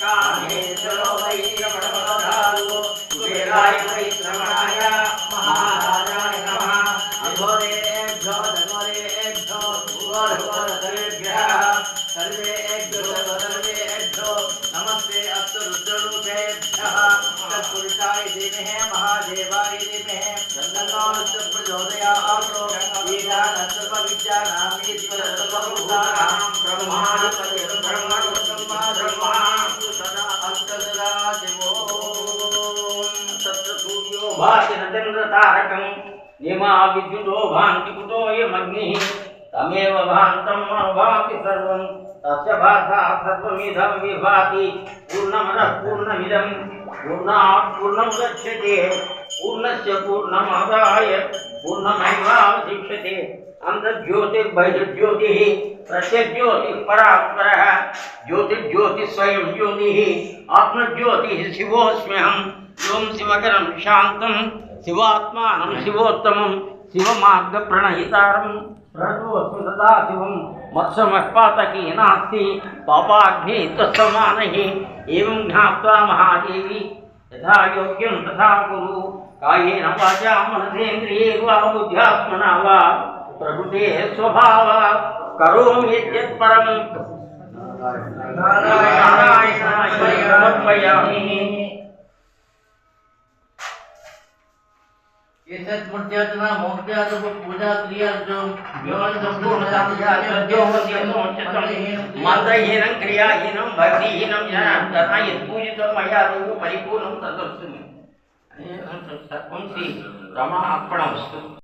कामेश्वरो वै रमणमधारो कुबेराय वै श्रवणाय महाराजाय नमः अघोरेभ्यो धर्मरेभ्यो भूगोलगोलधरेभ्यः सर्वेभ्यो नमस्ते अस्तु रुद्ररूपेभ्यः तत्पुरुषाय धीमहि महादेवाय धीमहि तन्नो प्रचोदयात् वीरानसर्वविद्यानां सर्वभूतानां ब्रह्माधिपतिं ब्रह्मा सदा अष्टदराजिवो तत्सूर्यो भाति नचन्द्रतारकं निमा विद्युतो भान्ति कुतो यमग्निः तमेव भान्तं भाति सर्वं तस्य भासा सर्वमिदं विभाति पूर्णमदः पूर्णमिदं पूर्णात् पूर्णमुदच्यते पूर्णस्य पूर्णमादाय पूर्णमेवावशिष्यते अंतर्ज्योतिर्बहिर्ज्योतिः प्रत्यज्योतिः परात्परः ज्योतिर्ज्योतिः स्वयं ज्योतिः आत्मज्योतिः शिवोऽस्म्यहं शिवं शिवकरं शान्तं शिवात्मानं शिवोत्तमं शिवमार्गप्रणहितारं प्रणतोऽस्मि सदा शिवं मत्समः पातकी नास्ति पापाग्निः तत्समानः एवं ज्ञात्वा महादेवी यथा योग्यं तथा कुरु कायेन वाचा मनसेन्द्रियैर्वा बुद्ध्यात्मना वा प्रकृतेः स्वभावात् करोमि यद्यत् परं नारायणाय समर्पयामि। एतद्मुद्यातना मोक्षादुप पूजा क्रिया जो योन मंत्रहीनं क्रियाहीनं भक्तिहीनं तथा यत्पूजितं मया देवो परिपूर्णं तदस्तु सर्वं श्री रमणार्पणमस्तु।